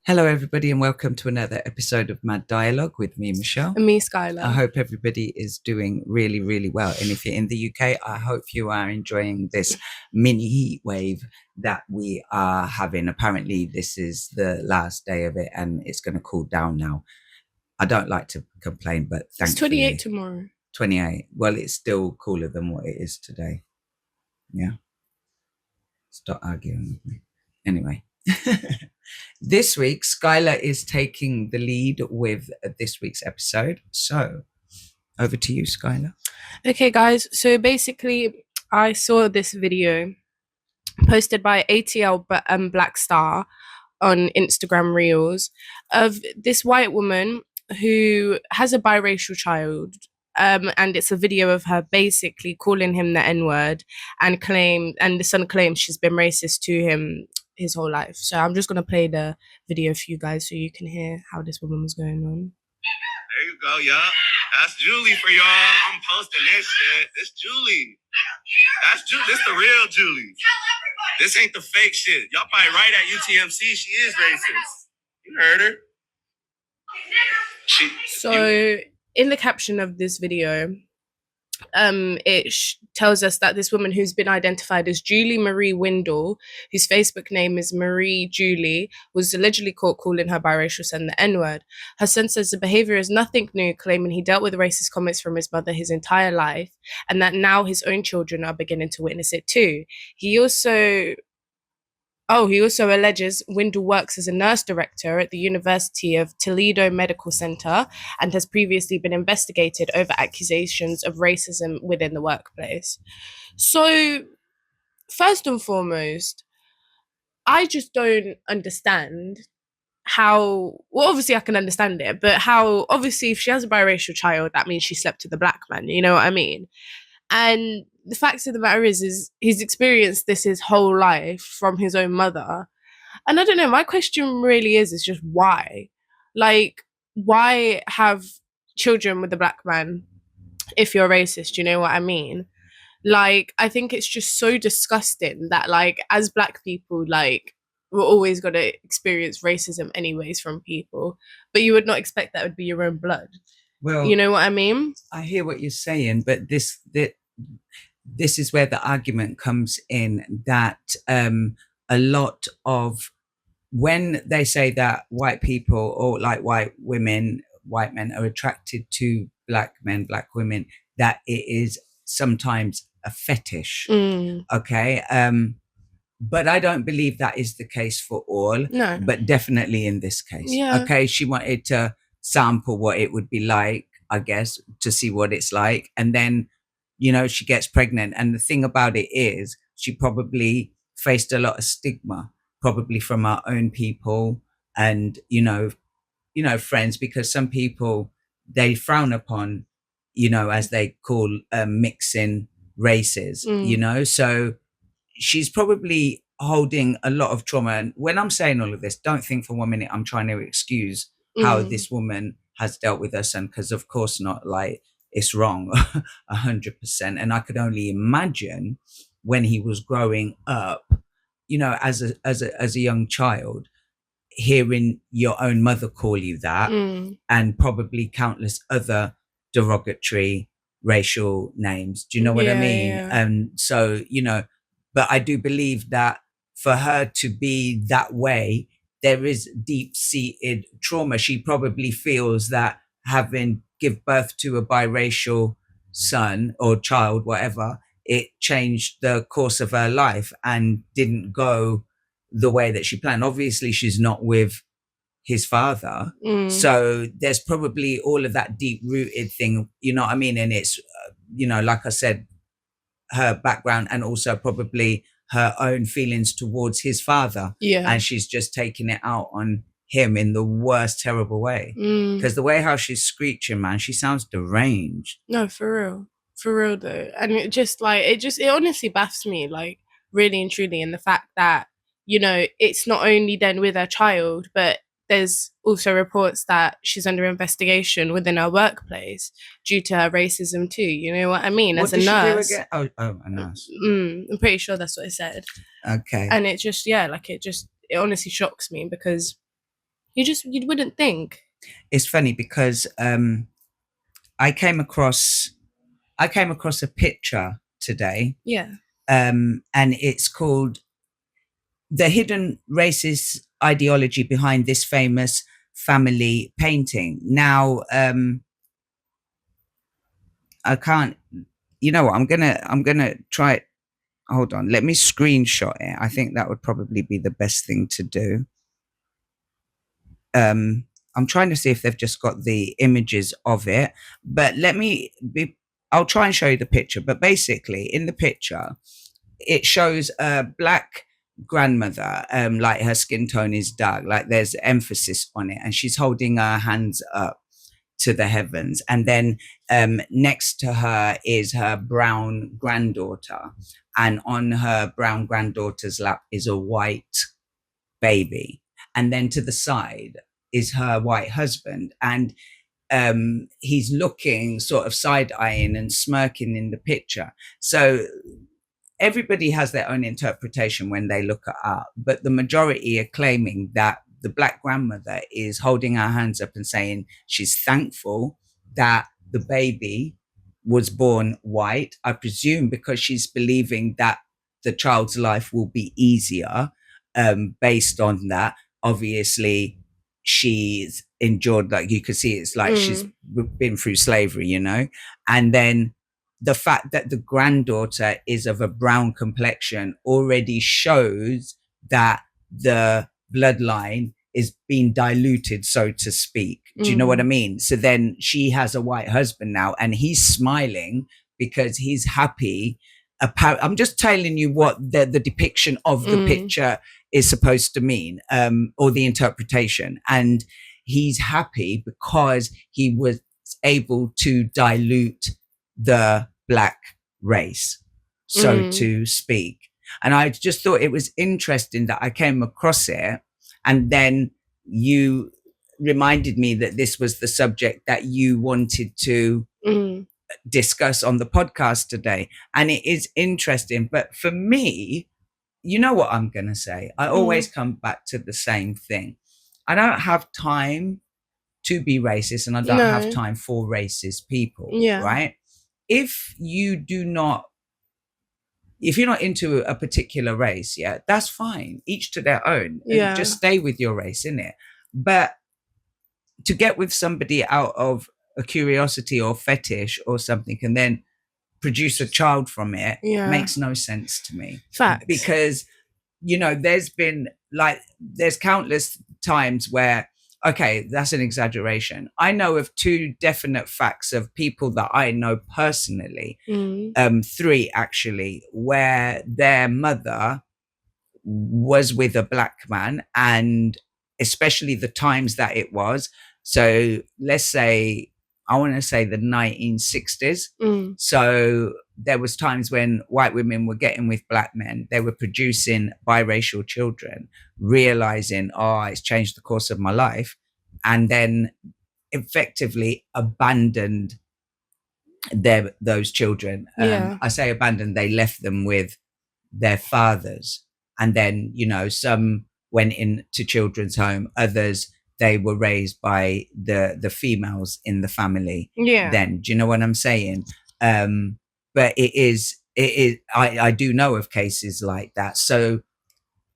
Hello, everybody, and welcome to another episode of Mad Dialogue with me, Michelle. And me, Skyla. I hope everybody is doing really, really well. And if you're in the UK, I hope you are enjoying this mini heat wave that we are having. Apparently, this is the last day of it and it's going to cool down now. I don't like to complain, but It's 28 tomorrow. 28. Well, it's still cooler than what it is today. Yeah. Stop arguing with me. Anyway. This week, Skyla is taking the lead with this week's episode. So, over to you, Skyla. Okay, guys. So basically, I saw this video posted by ATL Black Star on Instagram Reels of this white woman who has a biracial child. And it's a video of her basically calling him the N-word and the son claims she's been racist to him his whole life. So I'm just gonna play the video for you guys so you can hear how this woman was going on. There you go, y'all. That's Julie for y'all. I'm posting this shit. It's Julie. That's Julie. This the real Julie. This ain't the fake shit. Y'all probably right at UTMC. She is racist. You heard her. In the caption of this video, it tells us that this woman who's been identified as Julie Marie Windle, whose Facebook name is Marie Julie, was allegedly caught calling her biracial son the N-word. Her son says the behavior is nothing new, claiming he dealt with racist comments from his mother his entire life, and that now his own children are beginning to witness it too. He also alleges Windle works as a nurse director at the University of Toledo Medical Center and has previously been investigated over accusations of racism within the workplace. So, first and foremost, I just don't understand how, well, obviously I can understand it, but how, obviously, if she has a biracial child, that means she slept with a black man, you know what I mean? And the fact of the matter is he's experienced this his whole life from his own mother. And I don't know, my question really is just why? Like, why have children with a black man if you're racist? You know what I mean? Like, I think it's just so disgusting that, like, as black people, like, we're always going to experience racism anyways from people, but you would not expect that would be your own blood. Well, you know what I mean? I hear what you're saying, but this is where the argument comes in that a lot of when they say that white people or like white men are attracted to black men, black women, that it is sometimes a fetish. Okay. But I don't believe that is the case for all. No. But definitely in this case. Yeah. Okay. She wanted to sample what it would be like, I guess, to see what it's like. And then, you know, she gets pregnant. And the thing about it is she probably faced a lot of stigma, probably from our own people and, you know, friends, because some people, they frown upon, you know, as they call mixing races, you know, so she's probably holding a lot of trauma. And when I'm saying all of this, don't think for 1 minute I'm trying to excuse how this woman has dealt with her son, because of course not. Like, it's wrong 100%. And I could only imagine when he was growing up, you know, as a young child, hearing your own mother call you that and probably countless other derogatory racial names. Do you know what I mean? Yeah. So, you know, but I do believe that for her to be that way, there is deep-seated trauma. She probably feels that having give birth to a biracial son or child, whatever, it changed the course of her life and didn't go the way that she planned. Obviously, she's not with his father. So there's probably all of that deep-rooted thing, you know what I mean? And it's, you know, like I said, her background and also probably her own feelings towards his father. Yeah. And she's just taking it out on him in the worst terrible way. Because the way how she's screeching, man, she sounds deranged. No, for real though. And it honestly baffs me, like, really and truly, in the fact that, you know, it's not only then with her child, but there's also reports that she's under investigation within her workplace due to her racism too. You know what I mean? What as a nurse. Oh, a nurse. I'm pretty sure that's what it said. Okay. And it just, yeah, like it honestly shocks me because You wouldn't think. It's funny because I came across a picture today, Yeah. and it's called "The Hidden Racist Ideology Behind This Famous Family Painting." Now, I can't. You know what? I'm gonna try it. Hold on. Let me screenshot it. I think that would probably be the best thing to do. I'm trying to see if they've just got the images of it, but I'll try and show you the picture. But basically, in the picture, it shows a black grandmother, like her skin tone is dark, like there's emphasis on it, and she's holding her hands up to the heavens. And then next to her is her brown granddaughter, and on her brown granddaughter's lap is a white baby. And then to the side is her white husband. And he's looking sort of side-eyeing and smirking in the picture. So everybody has their own interpretation when they look at art, but the majority are claiming that the black grandmother is holding her hands up and saying she's thankful that the baby was born white, I presume because she's believing that the child's life will be easier based on that. Obviously, she's endured, like you could see, it's like she's been through slavery, you know. And then the fact that the granddaughter is of a brown complexion already shows that the bloodline is being diluted, so to speak. Do you know what I mean? So then she has a white husband now, and he's smiling because he's happy. I'm just telling you what the depiction of the picture is supposed to mean, or the interpretation. And he's happy because he was able to dilute the black race, so to speak. And I just thought it was interesting that I came across it, and then you reminded me that this was the subject that you wanted to discuss on the podcast today. And it is interesting, but for me, you know what I'm going to say? I always come back to the same thing. I don't have time to be racist, and I don't have time for racist people, right? If you're not into a particular race, that's fine. Each to their own. And just stay with your race, innit? But to get with somebody out of a curiosity or fetish or something and then produce a child from it makes no sense to me. Facts. Because, you know, there's countless times where, okay, that's an exaggeration. I know of 2 definite facts of people that I know personally, 3 actually, where their mother was with a black man, and especially the times that it was. So let's say, I want to say the 1960s. So there was times when white women were getting with black men. They were producing biracial children, realizing, oh, it's changed the course of my life, and then effectively abandoned those children. I say abandoned, they left them with their fathers. And then, you know, some went into children's home, others, they were raised by the females in the family. Then, do you know what I'm saying? But I do know of cases like that. So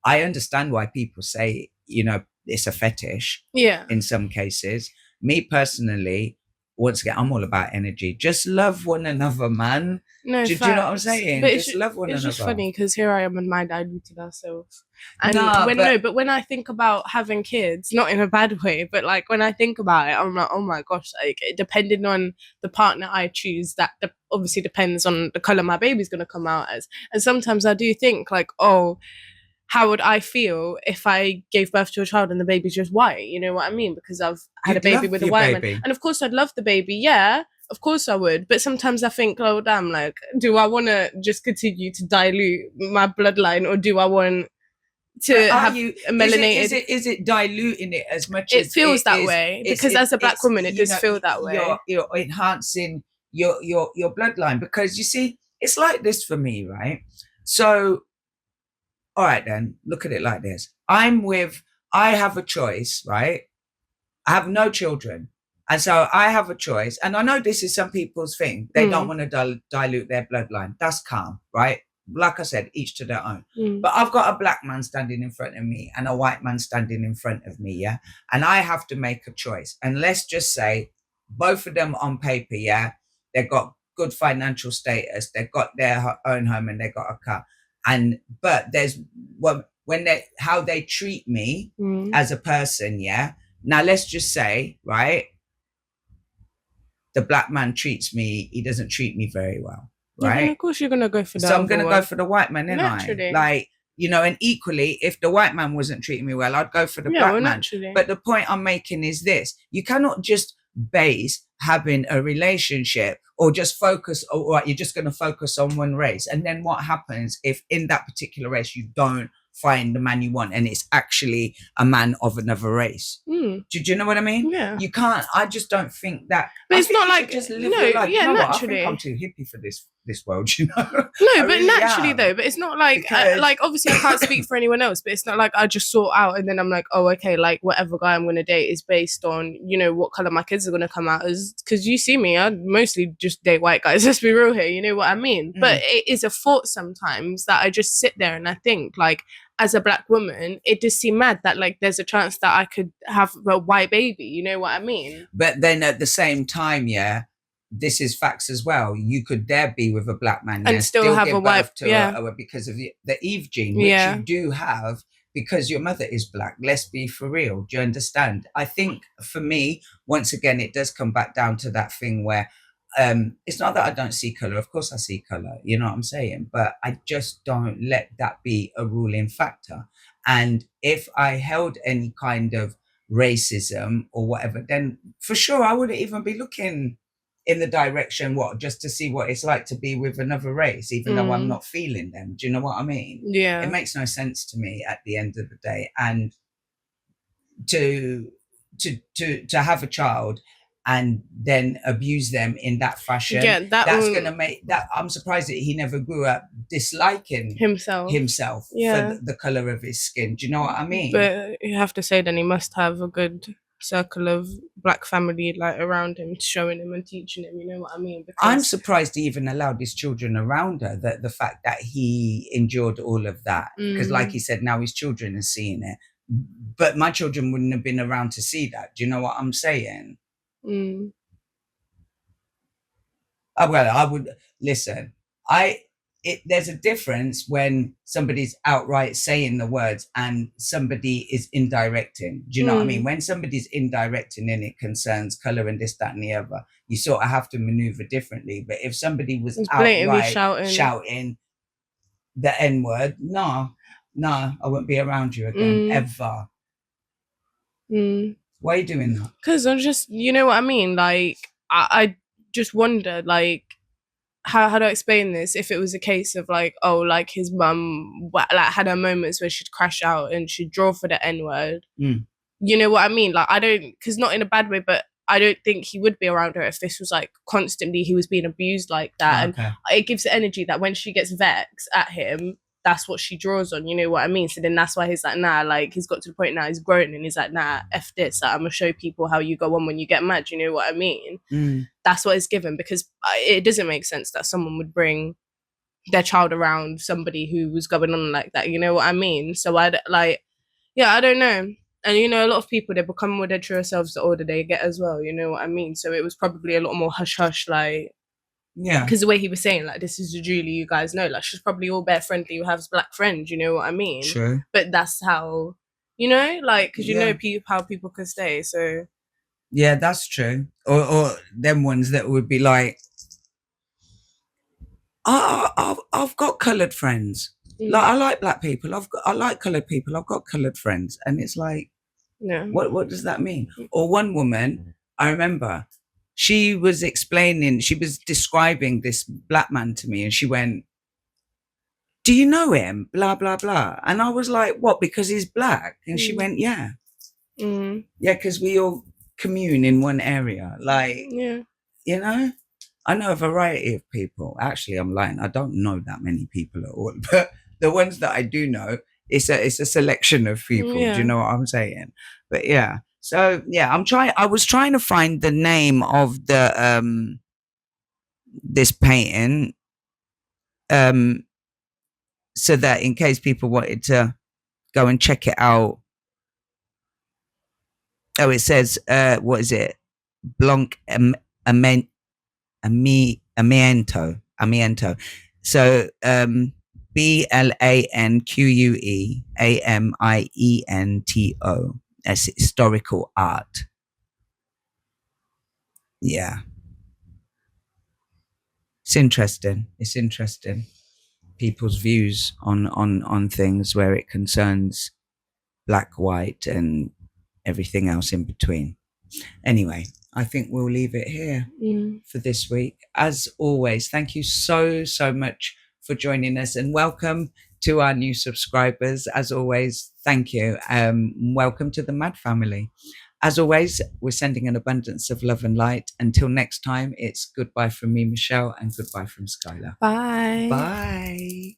I understand why people say, you know, it's a fetish in some cases. Me personally, once again, I'm all about energy. Just love one another, man. No, do you know what I'm saying? But just love one another. It's just funny because here I am and my diluted ourselves. And but when I think about having kids, not in a bad way, but like when I think about it, I'm like, oh my gosh, like depending on the partner I choose, that obviously depends on the color my baby's gonna come out as. And sometimes I do think like, oh, how would I feel if I gave birth to a child and the baby's just white? You know what I mean? Because I've had a baby with a white man. And of course I'd love the baby. Yeah, of course I would. But sometimes I think, oh, damn, like, do I want to just continue to dilute my bloodline, or do I want to have a melanated... Is it diluting it as much as... It feels that way. Because as a black woman, it does feel that way. You're enhancing your bloodline. Because, you see, it's like this for me, right? So... all right, then, look at it like this. I have a choice, right? I have no children. And so I have a choice. And I know this is some people's thing. They don't want to dilute their bloodline. That's calm, right? Like I said, each to their own. But I've got a black man standing in front of me and a white man standing in front of me, yeah? And I have to make a choice. And let's just say both of them on paper, yeah? They've got good financial status. They've got their own home and they've got a car. But there's how they treat me as a person, yeah? Now, let's just say, right, the black man treats me, he doesn't treat me very well, right? Of course, you're going to go for that. So I'm going to go for the white man, Naturally. Like, you know, and equally, if the white man wasn't treating me well, I'd go for the black man. Naturally. But the point I'm making is this. You cannot just base having a relationship or just focus, or right, you're just going to focus on one race. And then what happens if in that particular race you don't find the man you want and it's actually a man of another race? Do you know what I mean? Yeah. You can't. I just don't think that. But it's not like just live your life. Yeah, you know naturally. I think I'm too hippie for this world. You know. No, but really naturally though. But it's not like like obviously I can't speak for anyone else. But it's not like I just sort out and then I'm like, oh, okay, like whatever guy I'm gonna date is based on, you know, what color my kids are gonna come out as. Because you see me, I mostly just date white guys. Let's be real here. You know what I mean? But it is a thought sometimes that I just sit there and I think like, as a black woman, it does seem mad that like there's a chance that I could have a white baby. You know what I mean? But then at the same time, yeah, this is facts as well. You could dare be with a black man and still have give a white, because of the Eve gene, which you do have because your mother is black. Let's be for real. Do you understand? I think for me, once again, it does come back down to that thing where it's not that I don't see color. Of course I see color, you know what I'm saying? But I just don't let that be a ruling factor. And if I held any kind of racism or whatever, then for sure I wouldn't even be looking in the direction just to see what it's like to be with another race, even though I'm not feeling them. Do you know what I mean? Yeah. It makes no sense to me at the end of the day. And to have a child and then abuse them in that fashion. Yeah, that's gonna make that. I'm surprised that he never grew up disliking himself for the color of his skin. Do you know what I mean? But you have to say then he must have a good circle of black family like around him, showing him and teaching him. You know what I mean? Because I'm surprised he even allowed his children around her. The fact that he endured all of that, because like he said, now his children are seeing it. But my children wouldn't have been around to see that. Do you know what I'm saying? Well, I would listen. There's a difference when somebody's outright saying the words and somebody is indirecting. Do you know what I mean? When somebody's indirecting and it concerns color and this, that, and the other, you sort of have to maneuver differently. But if somebody was outright shouting the N word, no, I wouldn't be around you again ever. Why are you doing that? Because I'm just, you know what I mean? Like, I just wonder, like, how do I explain this? If it was a case of, like, oh, like, his mum, like, had her moments where she'd crash out and she'd draw for the N-word. You know what I mean? Like, I don't, because not in a bad way, but I don't think he would be around her if this was, like, constantly he was being abused like that. Okay. And it gives the energy that when she gets vexed at him, that's what she draws on, you know what I mean? So then that's why he's like, nah, like he's got to the point now he's grown and he's like, nah, F this, like, I'm gonna show people how you go on when you get mad, you know what I mean? That's what it's given, because it doesn't make sense that someone would bring their child around somebody who was going on like that, you know what I mean? So I don't know. And you know, a lot of people, they become more their true selves the older they get as well, you know what I mean? So it was probably a lot more hush-hush, like, yeah, because the way he was saying, like, this is the Julie you guys know, like, she's probably all bare friendly who has black friends, you know what I mean? Sure. But that's how, you know, like, because you know how people can stay, so. Yeah, that's true. Or them ones that would be like, I've got coloured friends. Like, I like black people. I like coloured people. I've got coloured friends. And it's like, what does that mean? Or one woman, I remember, she was describing this black man to me, and she went, do you know him? Blah, blah, blah. And I was like, what, because he's black? And she went, yeah. Yeah, because we all commune in one area. Like, you know, I know a variety of people. Actually, I'm lying. I don't know that many people at all. But the ones that I do know, it's a selection of people. Do you know what I'm saying? But yeah. So yeah, I was trying to find the name of the this painting, so that in case people wanted to go and check it out. Oh, it says what is it? Blanc Amiento. So BlanqueAmiento. That's historical art. Yeah. It's interesting. It's interesting. People's views on things where it concerns black, white, and everything else in between. Anyway, I think we'll leave it here for this week. As always, thank you so much for joining us, and welcome to our new subscribers. As always, thank you. Welcome to the Mad family. As always, we're sending an abundance of love and light. Until next time, it's goodbye from me, Michelle, and goodbye from Skyla. Bye. Bye.